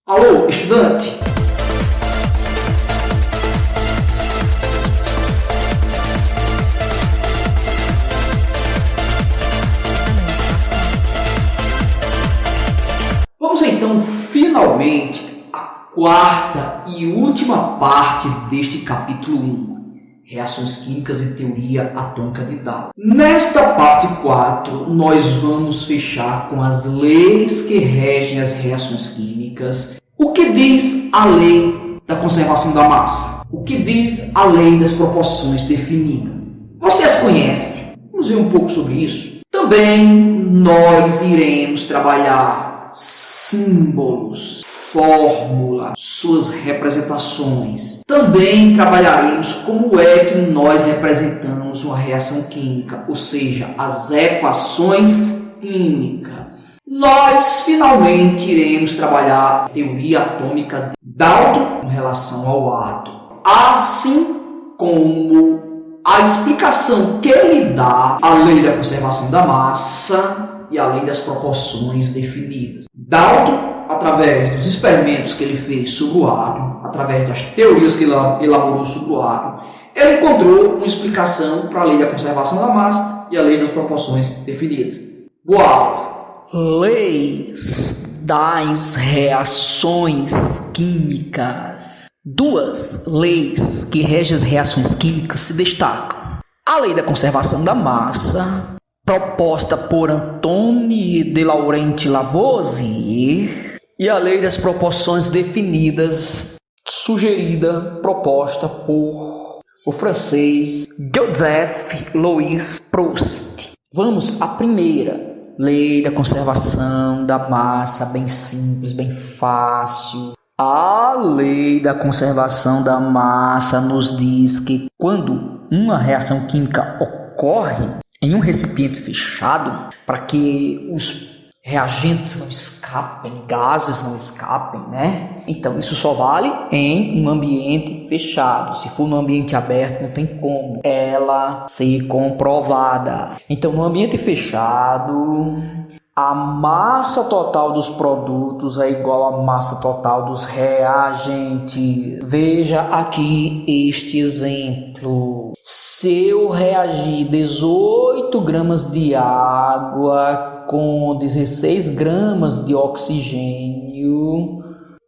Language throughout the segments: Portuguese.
Alô, estudante? Vamos então, finalmente, à quarta e última parte deste capítulo 1, Reações Químicas e Teoria Atômica de Dow. Nesta parte 4, nós vamos fechar com as leis que regem as reações químicas. O que diz a lei da conservação da massa? O que diz a lei das proporções definidas? Você as conhece? Vamos ver um pouco sobre isso. Também nós iremos trabalhar símbolos, fórmulas, suas representações. Também trabalharemos como é que nós representamos uma reação química, ou seja, as equações químicas. Nós finalmente iremos trabalhar a teoria atômica de Dalton com relação ao átomo, assim como a explicação que ele dá à lei da conservação da massa e à lei das proporções definidas. Dalton, através dos experimentos que ele fez sobre o átomo, através das teorias que ele elaborou sobre o átomo, ele encontrou uma explicação para a lei da conservação da massa e a lei das proporções definidas. Boa! Leis das reações químicas. Duas leis que regem as reações químicas se destacam. A lei da conservação da massa, proposta por Antoine de Laurent-Lavoisier, e a lei das proporções definidas, proposta por o francês Joseph-Louis Proust. Vamos à primeira. Lei da conservação da massa, bem simples, bem fácil. A lei da conservação da massa nos diz que quando uma reação química ocorre em um recipiente fechado, para que os reagentes não escapem, gases não escapem, né? Então isso só vale em um ambiente fechado. Se for no ambiente aberto, não tem como ela ser comprovada. Então no ambiente fechado, a massa total dos produtos é igual à massa total dos reagentes. Veja aqui este exemplo. Se eu reagir 18 gramas de água com 16 gramas de oxigênio,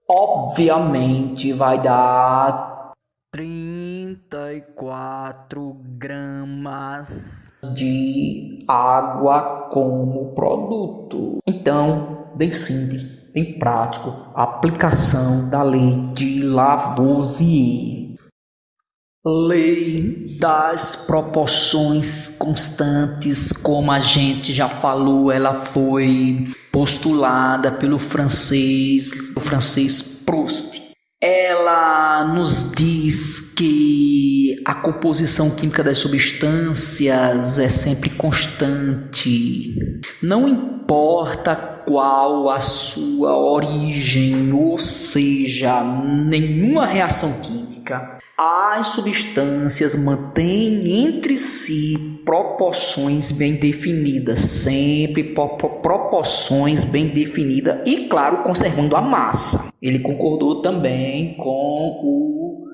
obviamente vai dar 34 gramas de água como produto. Então, bem simples, bem prático, a aplicação da lei de Lavoisier. Lei das proporções constantes, como a gente já falou, ela foi postulada pelo francês Proust. Ela nos diz que a composição química das substâncias é sempre constante. Não importa qual a sua origem, ou seja, nenhuma reação química, as substâncias mantêm entre si proporções bem definidas, sempre proporções bem definidas e, claro, conservando a massa. Ele concordou também com o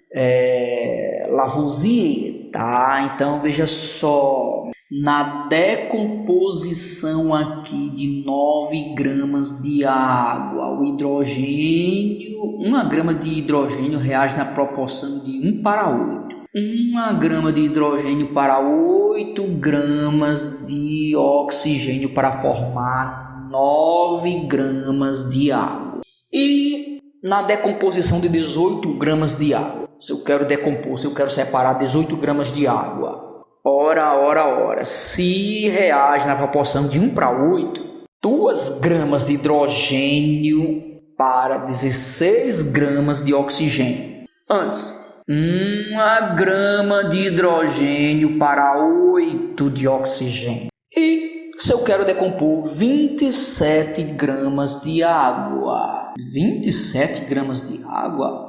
Lavoisier, tá? Então, veja só, na decomposição aqui de 9 gramas de água, o hidrogênio, 1 grama de hidrogênio reage na proporção de 1 para 8. 1 grama de hidrogênio para 8 gramas de oxigênio para formar 9 gramas de água. E na decomposição de 18 gramas de água, se eu quero decompor, se eu quero separar 18 gramas de água, ora, se reage na proporção de 1 para 8, 2 gramas de hidrogênio para 16 gramas de oxigênio. Antes, 1 grama de hidrogênio para 8 de oxigênio. E se eu quero decompor 27 gramas de água, 27 gramas de água,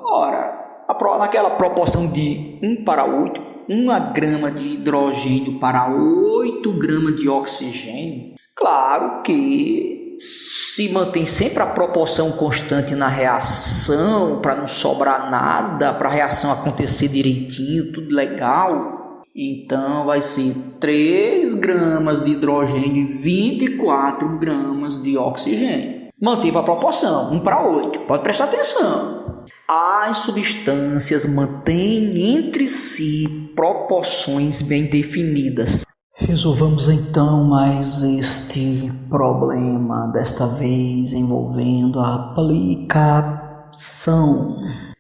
naquela proporção de 1 para 8, 1 grama de hidrogênio para 8 gramas de oxigênio, claro que se mantém sempre a proporção constante na reação, para não sobrar nada, para a reação acontecer direitinho, tudo legal, então vai ser 3 gramas de hidrogênio e 24 gramas de oxigênio. Manteve a proporção, 1:8. Pode prestar atenção. As substâncias mantêm entre si proporções bem definidas. Resolvamos então mais este problema, desta vez envolvendo a aplicação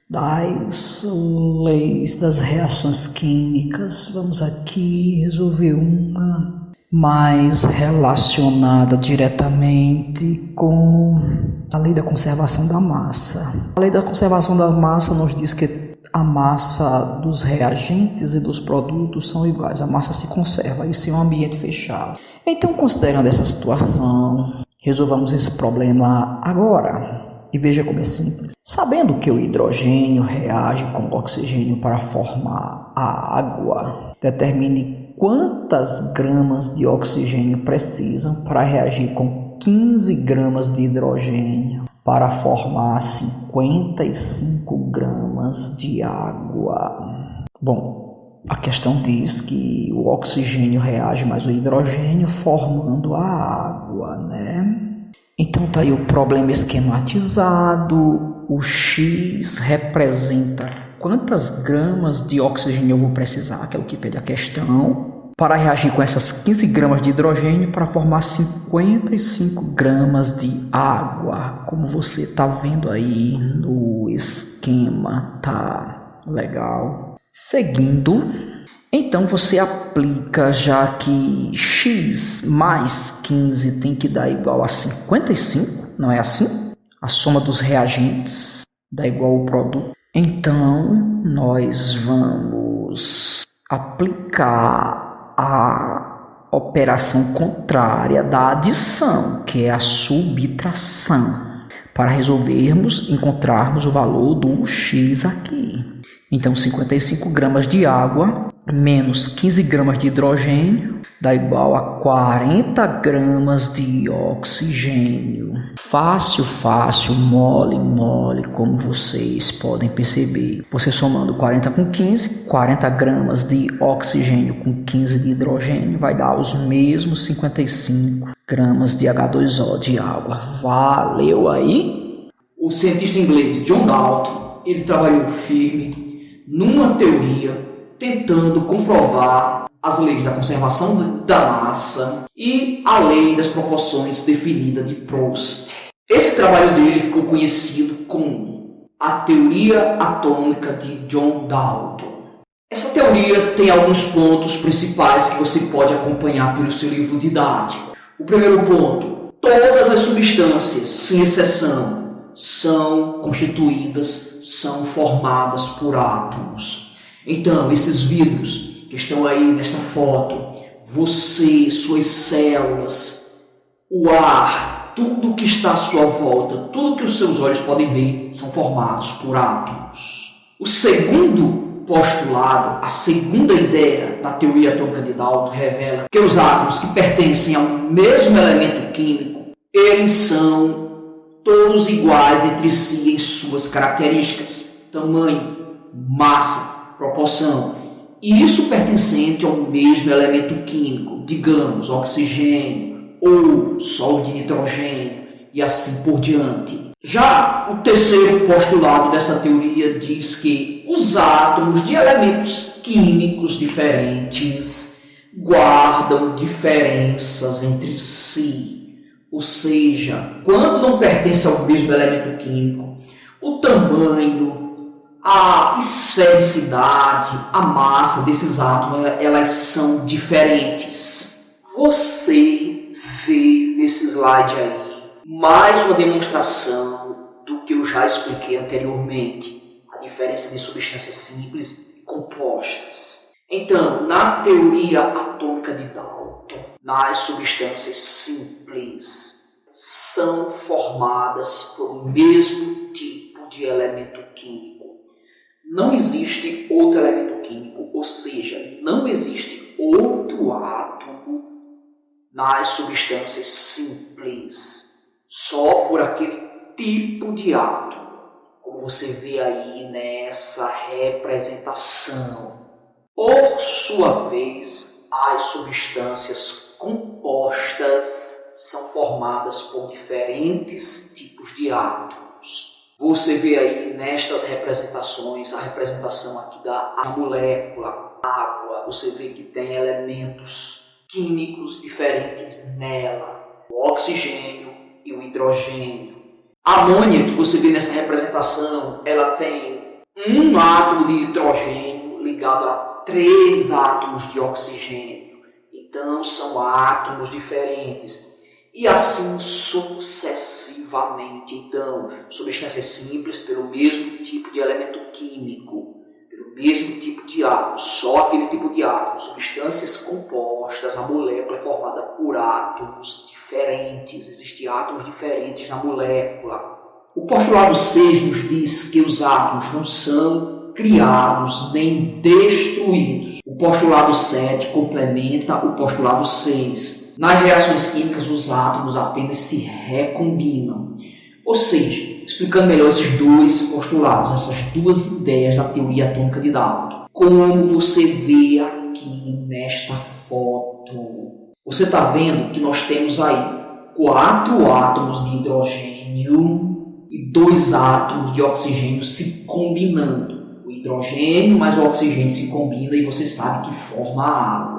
das leis das reações químicas. Vamos aqui resolver uma mais relacionada diretamente com a lei da conservação da massa. A lei da conservação da massa nos diz que a massa dos reagentes e dos produtos são iguais, a massa se conserva, isso em um ambiente fechado. Então, considerando essa situação, resolvamos esse problema agora. E veja como é simples. Sabendo que o hidrogênio reage com o oxigênio para formar a água, determine quantas gramas de oxigênio precisam para reagir com 15 gramas de hidrogênio para formar 55 gramas de água. Bom, a questão diz que o oxigênio reage mais o hidrogênio formando a água, né? Então tá aí o problema esquematizado. O X representa quantas gramas de oxigênio eu vou precisar, que é o que pede a questão, para reagir com essas 15 gramas de hidrogênio para formar 55 gramas de água. Como você está vendo aí no esquema, tá legal? Seguindo, então você aplica, já que x mais 15 tem que dar igual a 55, não é assim? A soma dos reagentes dá igual ao produto. Então, nós vamos aplicar a operação contrária da adição, que é a subtração, para encontrarmos o valor do x aqui. Então, 55 gramas de água menos 15 gramas de hidrogênio dá igual a 40 gramas de oxigênio. Fácil, mole, como vocês podem perceber. Você somando 40 com 15, 40 gramas de oxigênio com 15 de hidrogênio vai dar os mesmos 55 gramas de H2O de água. Valeu aí? O cientista inglês John Dalton, ele trabalhou firme numa teoria tentando comprovar as leis da conservação da massa e a lei das proporções definida de Proust. Esse trabalho dele ficou conhecido como a teoria atômica de John Dalton. Essa teoria tem alguns pontos principais que você pode acompanhar pelo seu livro didático. O primeiro ponto: todas as substâncias, sem exceção, são formadas por átomos. Então, esses vidros que estão aí nesta foto, você, suas células, o ar, tudo que está à sua volta, tudo que os seus olhos podem ver, são formados por átomos. O segundo postulado, a segunda ideia da teoria atômica de Dalton revela que os átomos que pertencem ao mesmo elemento químico, eles são todos iguais entre si em suas características, tamanho, massa, proporção, e isso pertencente ao mesmo elemento químico, digamos, oxigênio ou sólido de nitrogênio e assim por diante. Já o terceiro postulado dessa teoria diz que os átomos de elementos químicos diferentes guardam diferenças entre si, ou seja, quando não pertence ao mesmo elemento químico, o tamanho, a esfericidade, a massa desses átomos, elas são diferentes. Você vê nesse slide aí mais uma demonstração do que eu já expliquei anteriormente, a diferença de substâncias simples e compostas. Então, na teoria atômica de Dalton, nas substâncias simples são formadas pelo mesmo tipo de elemento químico. Não existe outro elemento químico, ou seja, não existe outro átomo nas substâncias simples. só por aquele tipo de átomo, como você vê aí nessa representação. Por sua vez, as substâncias compostas são formadas por diferentes tipos de átomos. Você vê aí nestas representações, a representação aqui da molécula água, você vê que tem elementos químicos diferentes nela, o oxigênio e o hidrogênio. A amônia, que você vê nessa representação, ela tem um átomo de hidrogênio ligado a 3 átomos de oxigênio. Então, são átomos diferentes. E assim sucessivamente. Então, substâncias simples pelo mesmo tipo de elemento químico, pelo mesmo tipo de átomo, só aquele tipo de átomo. Substâncias compostas, a molécula é formada por átomos diferentes, existem átomos diferentes na molécula. O postulado 6 nos diz que os átomos não são criados nem destruídos. O postulado 7 complementa o postulado 6. Nas reações químicas, os átomos apenas se recombinam. Ou seja, explicando melhor esses dois postulados, essas duas ideias da teoria atômica de Dalton. Como você vê aqui nesta foto, você está vendo que nós temos aí 4 átomos de hidrogênio e 2 átomos de oxigênio se combinando. O hidrogênio mais o oxigênio se combina e você sabe que forma a água.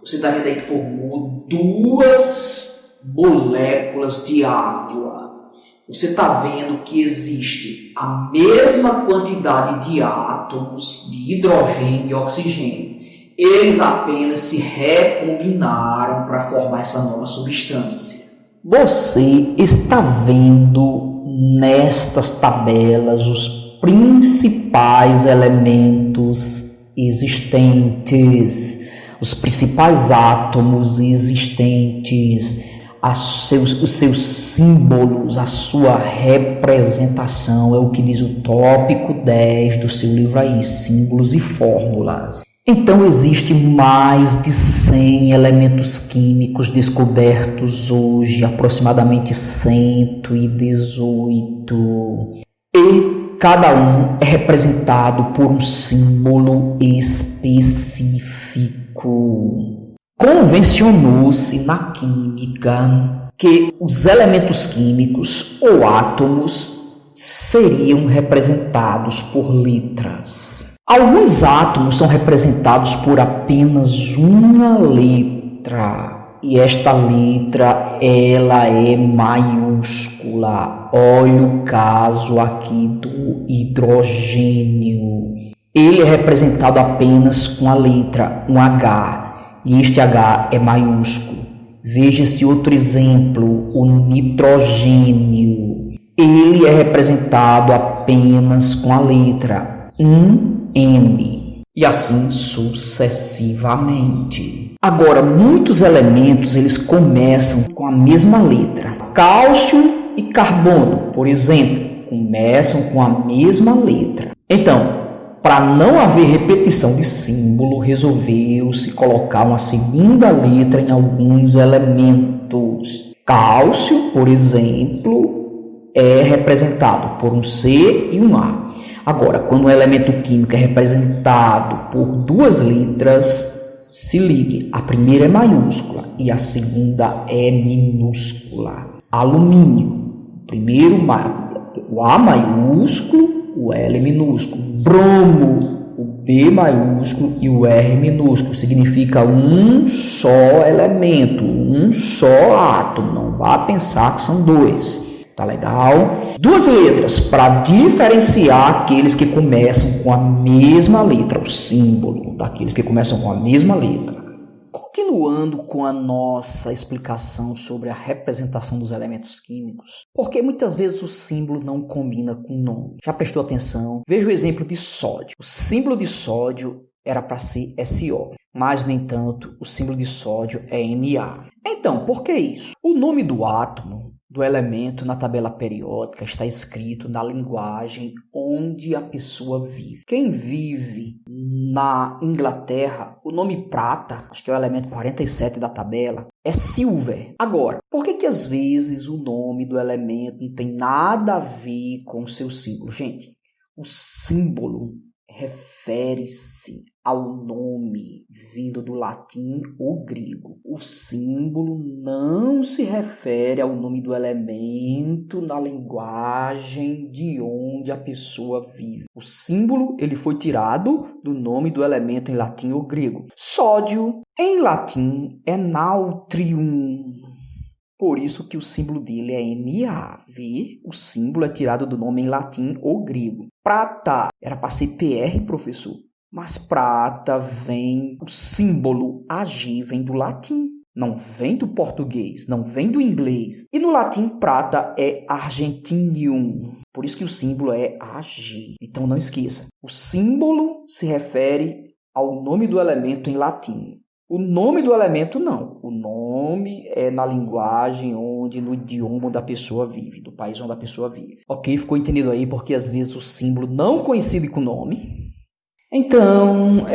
Você está vendo aí que formou 2 moléculas de água. Você está vendo que existe a mesma quantidade de átomos de hidrogênio e oxigênio. Eles apenas se recombinaram para formar essa nova substância. Você está vendo nestas tabelas os principais elementos existentes, os principais átomos existentes, os seus símbolos, a sua representação, é o que diz o tópico 10 do seu livro aí, Símbolos e Fórmulas. Então, existe mais de 100 elementos químicos descobertos hoje, aproximadamente 118. E cada um é representado por um símbolo específico. Convencionou-se na química que os elementos químicos ou átomos seriam representados por letras. Alguns átomos são representados por apenas uma letra, e esta letra ela é maiúscula. Olha o caso aqui do hidrogênio. Ele é representado apenas com a letra, um H, e este H é maiúsculo. Veja-se outro exemplo, o nitrogênio. Ele é representado apenas com a letra, um N, e assim sucessivamente. Agora, muitos elementos eles começam com a mesma letra. Cálcio e carbono, por exemplo, começam com a mesma letra. Então, para não haver repetição de símbolo, resolveu-se colocar uma segunda letra em alguns elementos. Cálcio, por exemplo, é representado por um C e um A. Agora, quando um elemento químico é representado por 2 letras, se ligue, a primeira é maiúscula e a segunda é minúscula. Alumínio, primeiro o A maiúsculo, o L minúsculo. Bromo, o B maiúsculo e o R minúsculo. Significa um só elemento, um só átomo. Não vá pensar que são 2. Tá legal? 2 letras para diferenciar aqueles que começam com a mesma letra, o símbolo daqueles que começam com a mesma letra. Continuando com a nossa explicação sobre a representação dos elementos químicos, porque muitas vezes o símbolo não combina com o nome. Já prestou atenção? Veja o exemplo de sódio. O símbolo de sódio era para ser SO, mas, no entanto, o símbolo de sódio é Na. Então, por que isso? O nome do átomo, do elemento na tabela periódica, está escrito na linguagem onde a pessoa vive. Quem vive na Inglaterra, o nome prata, acho que é o elemento 47 da tabela, é silver. Agora, por que às vezes o nome do elemento não tem nada a ver com o seu símbolo? Gente, o símbolo refere-se ao nome vindo do latim ou grego. O símbolo não se refere ao nome do elemento na linguagem de onde a pessoa vive. O símbolo ele foi tirado do nome do elemento em latim ou grego. Sódio, em latim, é natrium. Por isso que o símbolo dele é Na. Vê? O símbolo é tirado do nome em latim ou grego. Prata era para ser PR, professor. Mas prata vem, o símbolo Ag vem do latim. Não vem do português, não vem do inglês. E no latim, prata é argentinium. Por isso que o símbolo é Ag. Então não esqueça. O símbolo se refere ao nome do elemento em latim. O nome do elemento não. O nome é na linguagem onde, no idioma onde a pessoa vive, do país onde a pessoa vive. Ok? Ficou entendido aí porque às vezes o símbolo não coincide com o nome. Então,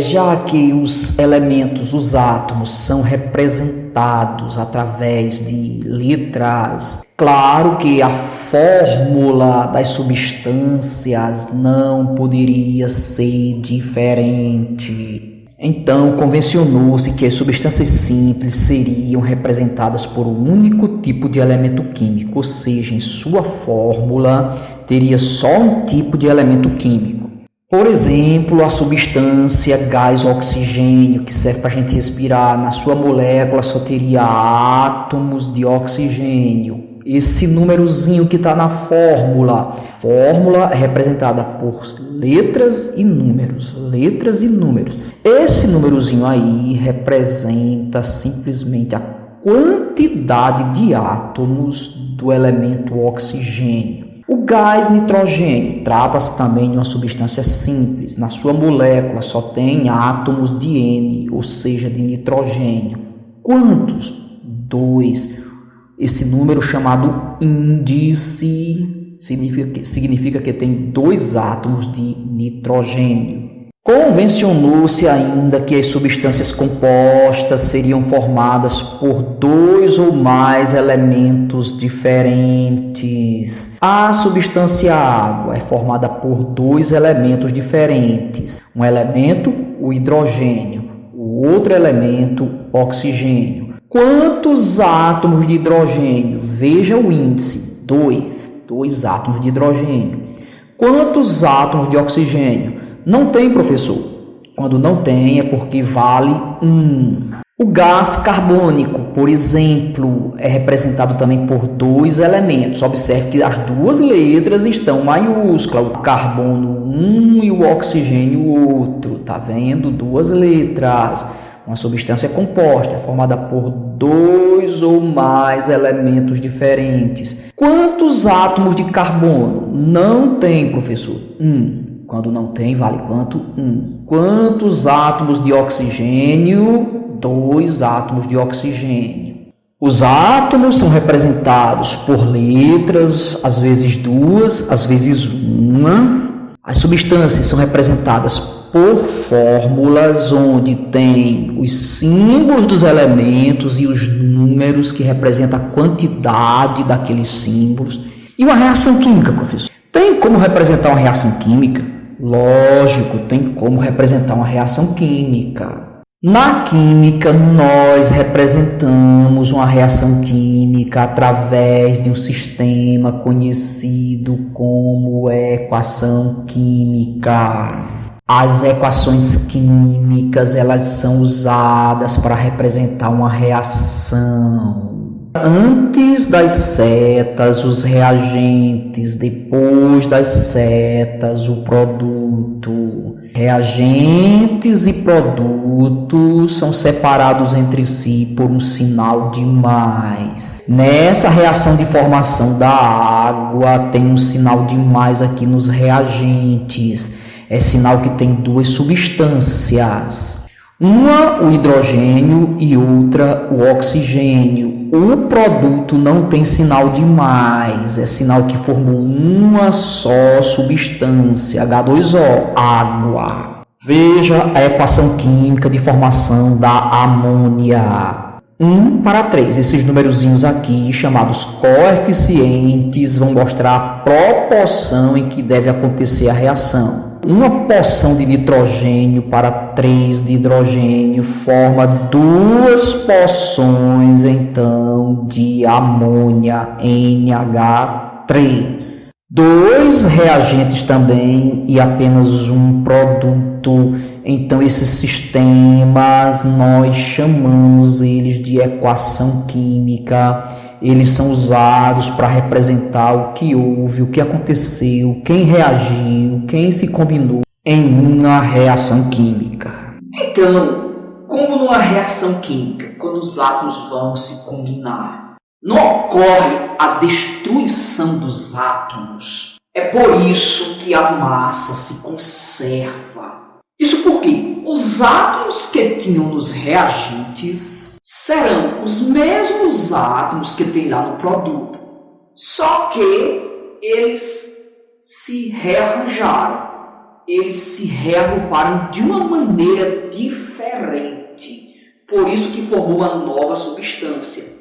já que os elementos, os átomos, são representados através de letras, claro que a fórmula das substâncias não poderia ser diferente. Então, convencionou-se que as substâncias simples seriam representadas por um único tipo de elemento químico, ou seja, em sua fórmula teria só um tipo de elemento químico. Por exemplo, a substância gás oxigênio, que serve para a gente respirar, na sua molécula só teria átomos de oxigênio. Esse númerozinho que está na fórmula é representada por letras e números. Esse númerozinho aí representa simplesmente a quantidade de átomos do elemento oxigênio. O gás nitrogênio trata-se também de uma substância simples. Na sua molécula só tem átomos de N, ou seja, de nitrogênio. Quantos? 2. Esse número chamado índice significa que tem 2 átomos de nitrogênio. Convencionou-se ainda que as substâncias compostas seriam formadas por 2 ou mais elementos diferentes. A substância água é formada por 2 elementos diferentes. Um elemento, o hidrogênio, o outro elemento, o oxigênio. Quantos átomos de hidrogênio? Veja o índice, 2. 2 átomos de hidrogênio. Quantos átomos de oxigênio? Não tem, professor. Quando não tem é porque vale 1. O gás carbônico, por exemplo, é representado também por 2 elementos. Observe que as 2 letras estão maiúsculas. O carbono 1 e o oxigênio outro. Tá vendo? 2 letras. Uma substância composta é formada por 2 ou mais elementos diferentes. Quantos átomos de carbono? Não tem, professor. 1. Quando não tem, vale quanto? 1. Quantos átomos de oxigênio? 2 átomos de oxigênio. Os átomos são representados por letras, às vezes 2, às vezes 1. As substâncias são representadas por fórmulas onde tem os símbolos dos elementos e os números que representam a quantidade daqueles símbolos. E uma reação química, professor? Tem como representar uma reação química? Lógico, tem como representar uma reação química. Na química, nós representamos uma reação química através de um sistema conhecido como equação química. As equações químicas, elas são usadas para representar uma reação. Antes das setas, os reagentes, depois das setas, o produto. Reagentes e produtos são separados entre si por um sinal de mais. Nessa reação de formação da água, tem um sinal de mais aqui nos reagentes. É sinal que tem 2 substâncias. Uma, o hidrogênio, e outra, o oxigênio. O produto não tem sinal de mais, é sinal que formou uma só substância, H2O, água. Veja a equação química de formação da amônia. 1 para 3. Esses numerozinhos aqui, chamados coeficientes, vão mostrar a proporção em que deve acontecer a reação. Uma porção de nitrogênio para 3 de hidrogênio forma 2 porções, então, de amônia, NH3. 2 reagentes também e apenas um produto. Então, esses sistemas, nós chamamos eles de equação química. Eles são usados para representar o que houve, o que aconteceu, quem reagiu, quem se combinou em uma reação química. Então, como numa reação química, quando os átomos vão se combinar, não ocorre a destruição dos átomos. É por isso que a massa se conserva. Isso porque os átomos que tinham nos reagentes serão os mesmos átomos que tem lá no produto. Só que eles se rearranjaram. Eles se reagruparam de uma maneira diferente. Por isso que formou uma nova substância.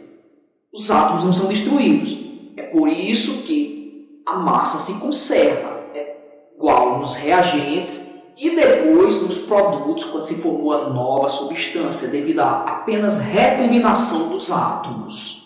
Os átomos não são destruídos. É por isso que a massa se conserva. É igual nos reagentes e depois nos produtos, quando se formou a nova substância, devido à apenas recombinação dos átomos.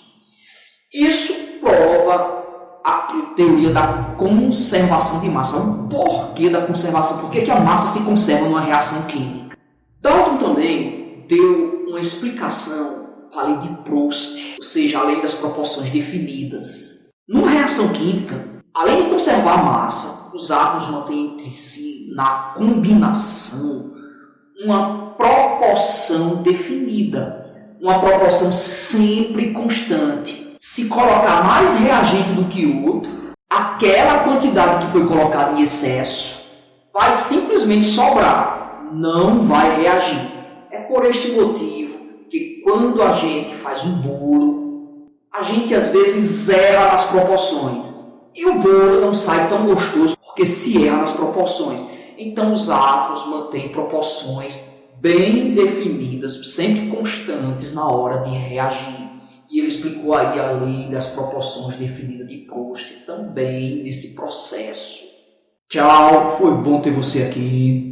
Isso prova a teoria da conservação de massa. O porquê da conservação? Por que a massa se conserva numa reação química? Dalton também deu uma explicação para a lei de Proust, ou seja, a lei das proporções definidas. Numa reação química, além de conservar a massa, os átomos mantêm entre si, na combinação, uma proporção definida, uma proporção sempre constante. Se colocar mais reagente do que o outro, aquela quantidade que foi colocada em excesso vai simplesmente sobrar, não vai reagir. É por este motivo que quando a gente faz um bolo, a gente às vezes erra nas proporções. E o bolo não sai tão gostoso porque se erra nas proporções. Então os átomos mantêm proporções bem definidas, sempre constantes na hora de reagir. E ele explicou aí a lei das proporções definidas de Proust também nesse processo. Tchau, foi bom ter você aqui.